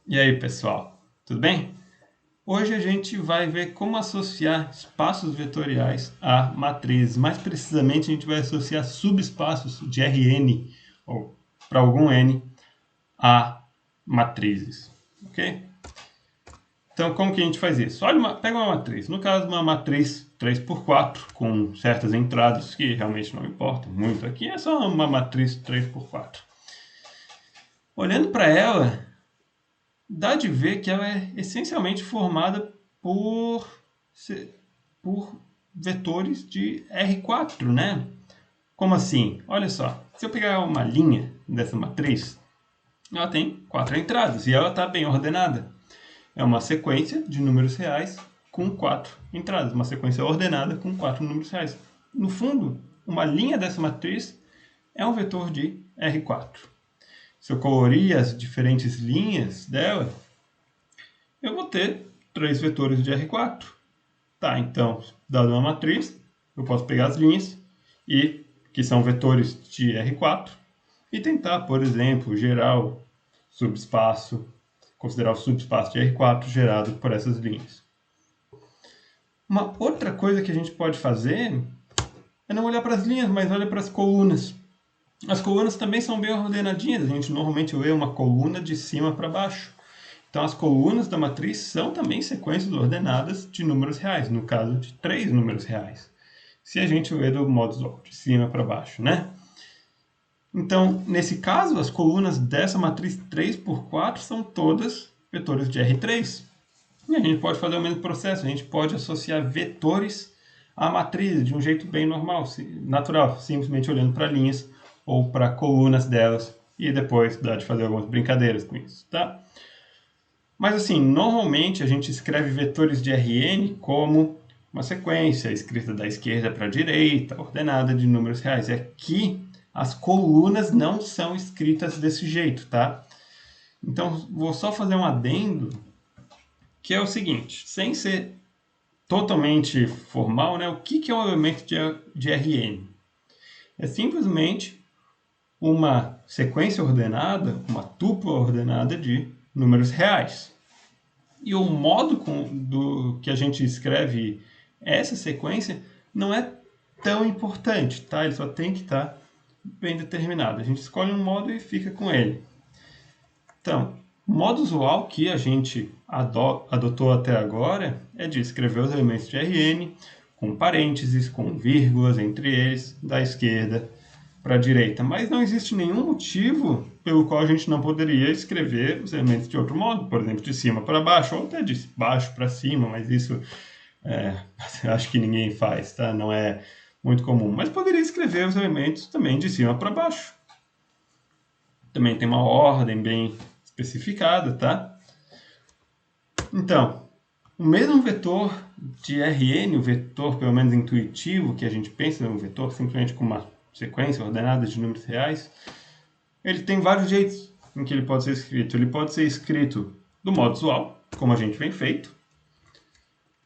E aí, pessoal, tudo bem? Hoje a gente vai ver como associar espaços vetoriais a matrizes. Mais precisamente, a gente vai associar subespaços de Rn, ou para algum n, a matrizes. Ok? Então, como que a gente faz isso? Pega uma matriz. No caso, uma matriz 3 por 4 com certas entradas que realmente não importam muito aqui. É só uma matriz 3 por 4. Olhando para ela, dá de ver que ela é essencialmente formada por, por vetores de R4, né? Como assim? Olha só, se eu pegar uma linha dessa matriz, ela tem 4 entradas e ela está bem ordenada. É uma sequência de números reais com 4 entradas, uma sequência ordenada com 4 números reais. No fundo, uma linha dessa matriz é um vetor de R4. Se eu colorir as diferentes linhas dela, eu vou ter 3 vetores de R4. Tá, então, dada uma matriz, eu posso pegar as linhas, que são vetores de R4, e tentar, por exemplo, gerar o subespaço, considerar o subespaço de R4 gerado por essas linhas. Uma outra coisa que a gente pode fazer é não olhar para as linhas, mas olhar para as colunas. As colunas também são bem ordenadinhas, a gente normalmente lê uma coluna de cima para baixo. Então, as colunas da matriz são também sequências ordenadas de números reais, no caso de 3 números reais. Se a gente ler do modo usual, de cima para baixo, né? Então, nesse caso, as colunas dessa matriz 3 por 4 são todas vetores de R3. E a gente pode fazer o mesmo processo, a gente pode associar vetores à matriz de um jeito bem normal, natural, simplesmente olhando para linhas ou para colunas delas, e depois dá de fazer algumas brincadeiras com isso, tá? Mas assim, normalmente a gente escreve vetores de Rn como uma sequência escrita da esquerda para a direita, ordenada de números reais. E aqui as colunas não são escritas desse jeito, tá? Então vou só fazer um adendo, que é o seguinte, sem ser totalmente formal, né? O que é um elemento de Rn? É simplesmente uma sequência ordenada, uma tupla ordenada de números reais. E o modo que a gente escreve essa sequência não é tão importante, tá? Ele só tem que estar bem determinado. A gente escolhe um modo e fica com ele. Então, o modo usual que a gente adotou até agora é de escrever os elementos de Rn com parênteses, com vírgulas entre eles, da esquerda para a direita. Mas não existe nenhum motivo pelo qual a gente não poderia escrever os elementos de outro modo, por exemplo, de cima para baixo, ou até de baixo para cima, mas isso acho que ninguém faz, tá? Não é muito comum. Mas poderia escrever os elementos também de cima para baixo. Também tem uma ordem bem especificada, tá? Então, o mesmo vetor de Rn, o vetor pelo menos intuitivo, que a gente pensa no vetor simplesmente como uma sequência ordenada de números reais, ele tem vários jeitos em que ele pode ser escrito. Ele pode ser escrito do modo usual, como a gente vem feito,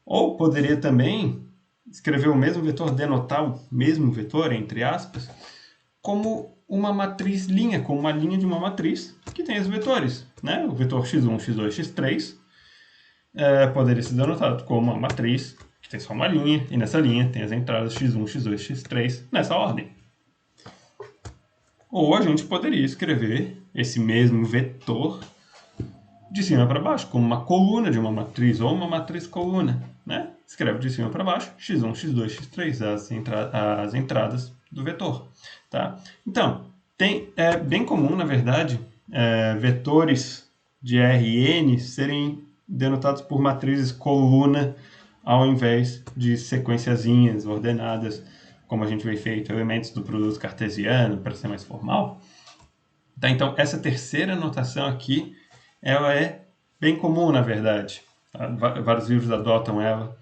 ou poderia também escrever o mesmo vetor, denotar o mesmo vetor, entre aspas, como uma matriz linha, como uma linha de uma matriz que tem os vetores. Né? O vetor x1, x2, x3 poderia ser denotado como uma matriz que tem só uma linha, e nessa linha tem as entradas x1, x2, x3 nessa ordem. Ou a gente poderia escrever esse mesmo vetor de cima para baixo, como uma coluna de uma matriz, ou uma matriz coluna. Né? Escreve de cima para baixo, x1, x2, x3, as entradas do vetor. Tá? Então, é bem comum, na verdade, vetores de Rn serem denotados por matrizes coluna ao invés de sequenciazinhas ordenadas, como a gente vem feito, elementos do produto cartesiano, para ser mais formal. Tá? Então, essa terceira notação aqui, ela é bem comum, na verdade. Tá? Vários livros adotam ela.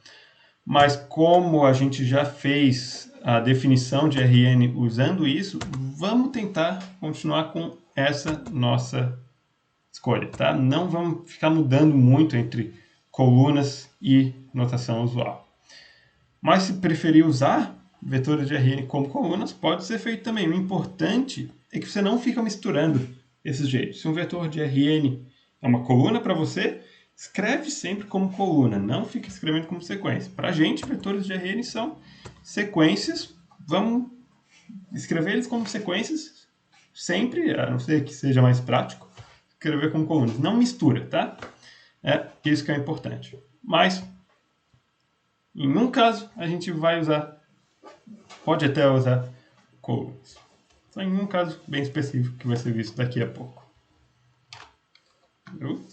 Mas como a gente já fez a definição de Rn usando isso, vamos tentar continuar com essa nossa escolha, tá? Não vamos ficar mudando muito entre colunas e notação usual. Mas se preferir usar vetores de Rn como colunas, pode ser feito também. O importante é que você não fica misturando esses jeitos. Se um vetor de Rn é uma coluna para você, escreve sempre como coluna, não fica escrevendo como sequência. Para a gente, vetores de RN são sequências, vamos escrever eles como sequências sempre, a não ser que seja mais prático, escrever como colunas. Não mistura, tá? É isso que é importante. Mas, em um caso, a gente vai usar, pode até usar colunas. Só em um caso bem específico que vai ser visto daqui a pouco. Viu?